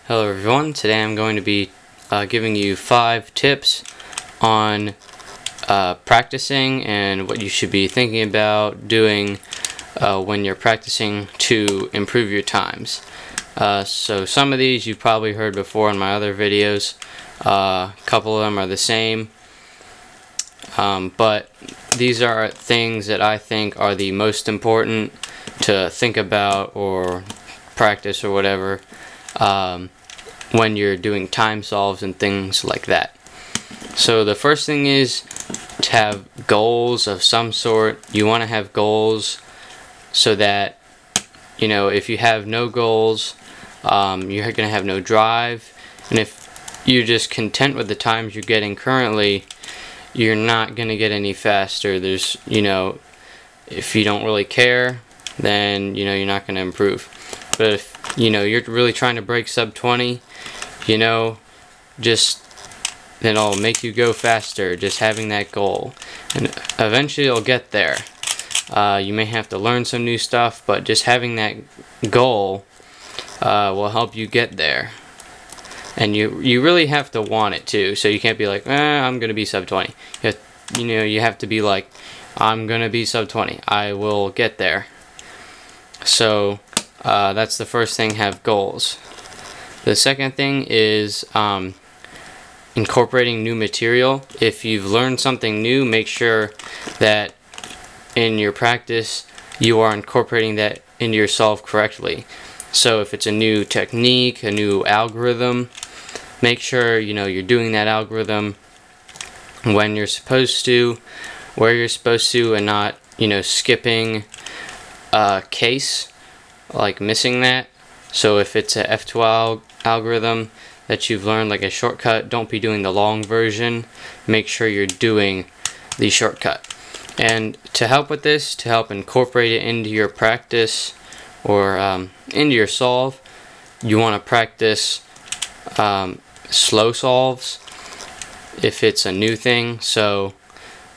Hello everyone, today I'm going to be giving you 5 tips on practicing and what you should be thinking about doing when you're practicing to improve your times. So some of these you've probably heard before in my other videos. A couple of them are the same, but these are things that I think are the most important to think about or practice or whatever when you're doing time solves and things like that. So the first thing is to have goals of some sort. You want to have goals so that, you know, if you have no goals, you're going to have no drive, and if you're just content with the times you're getting currently, you're not going to get any faster. There's, you know, if you don't really care, then, you know, you're not going to improve. But if, you know, you're really trying to break sub 20, you know, just then it'll make you go faster, just having that goal, and eventually you'll get there. You may have to learn some new stuff, but just having that goal will help you get there. And you really have to want it too, so you can't be like, I'm gonna be sub 20. You have to be like, I'm gonna be sub 20. I will get there. So that's the first thing, have goals. The second thing is incorporating new material. If you've learned something new, make sure that in your practice you are incorporating that into your solve correctly. So if it's a new technique, a new algorithm, make sure, you know, you're doing that algorithm when you're supposed to, where you're supposed to, and not, you know, skipping a case, like missing that. So if it's a F12 algorithm that you've learned, like a shortcut, don't be doing the long version. Make sure you're doing the shortcut. And to help with this, to help incorporate it into your practice or into your solve, you want to practice slow solves if it's a new thing. So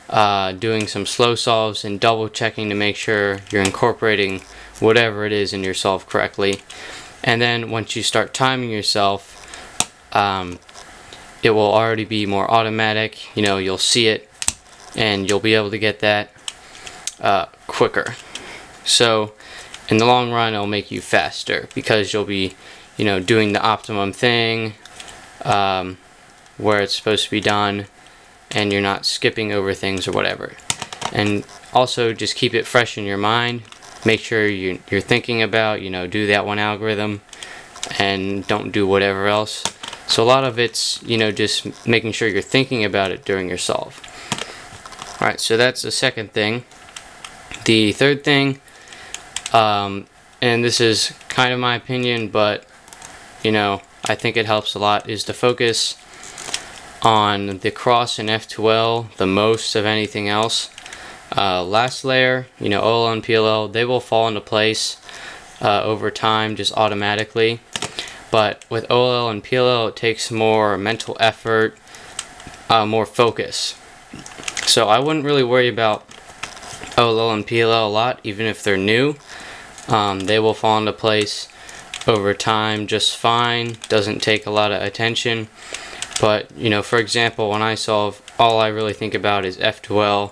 doing some slow solves and double checking to make sure you're incorporating whatever it is in your solve correctly. And then once you start timing yourself, it will already be more automatic. You know, you'll see it and you'll be able to get that quicker. So in the long run, it'll make you faster because you'll be, you know, doing the optimum thing where it's supposed to be done, and you're not skipping over things or whatever. And also just keep it fresh in your mind. Make sure you're thinking about, you know, do that one algorithm and don't do whatever else. So a lot of it's, you know, just making sure you're thinking about it during your solve. Alright, so that's the second thing. The third thing, and this is kind of my opinion, but, you know, I think it helps a lot, is to focus on the cross and F2L the most of anything else. Last layer, you know, OLL and PLL, they will fall into place over time just automatically. But with OLL and PLL, it takes more mental effort, more focus. So I wouldn't really worry about OLL and PLL a lot, even if they're new. They will fall into place over time just fine. Doesn't take a lot of attention. But, you know, for example, when I solve, all I really think about is F2L,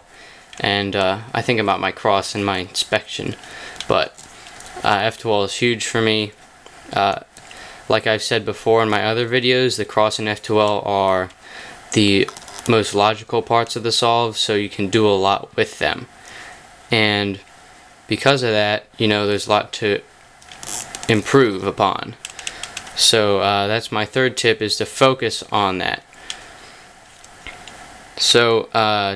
and I think about my cross and my inspection. But F2L is huge for me. Like I've said before in my other videos, the cross and F2L are the most logical parts of the solve, so you can do a lot with them. And because of that, you know, there's a lot to improve upon. So that's my third tip, is to focus on that. So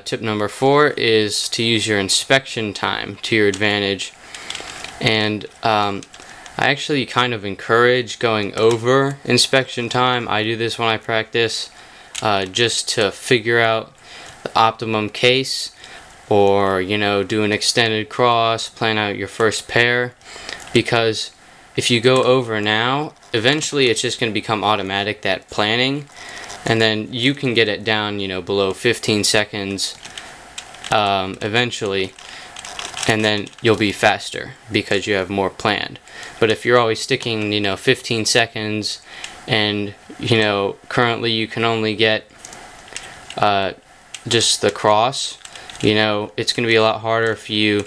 tip number 4 is to use your inspection time to your advantage. And I actually kind of encourage going over inspection time. I do this when I practice just to figure out the optimum case, or, you know, do an extended cross, plan out your first pair. Because if you go over now, eventually it's just going to become automatic, that planning, and then you can get it down, you know, below 15 seconds eventually, and then you'll be faster because you have more planned. But if you're always sticking, you know, 15 seconds and you know, currently you can only get just the cross. You know, it's going to be a lot harder for you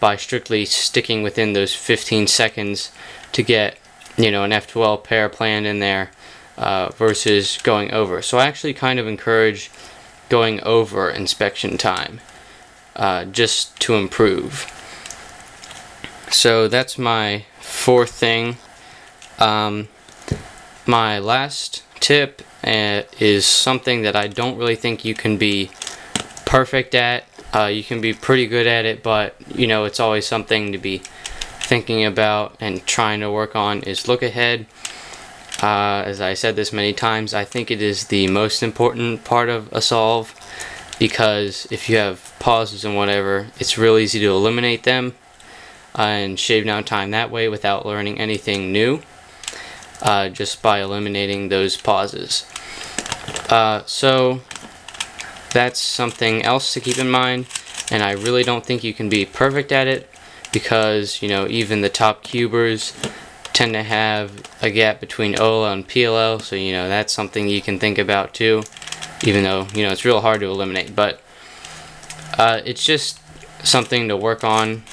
by strictly sticking within those 15 seconds to get, you know, an F12 pair planned in there versus going over. So I actually kind of encourage going over inspection time just to improve. So that's my fourth thing. My last tip is something that I don't really think you can be perfect at. You can be pretty good at it, but you know, it's always something to be thinking about and trying to work on, is look ahead. As I said this many times, I think it is the most important part of a solve, because if you have pauses and whatever, it's real easy to eliminate them and shave down time that way without learning anything new, just by eliminating those pauses. So that's something else to keep in mind, and I really don't think you can be perfect at it, because you know, even the top cubers tend to have a gap between OLL and PLL, so you know, that's something you can think about too, even though you know, it's real hard to eliminate. But it's just something to work on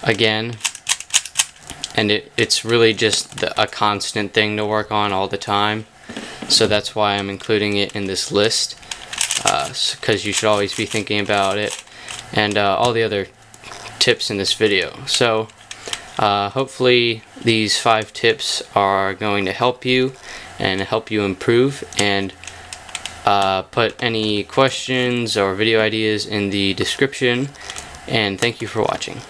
again, and it's really just a constant thing to work on all the time. So that's why I'm including it in this list, because you should always be thinking about it, and all the other tips in this video. So hopefully these 5 tips are going to help you and help you improve, and put any questions or video ideas in the description, and thank you for watching.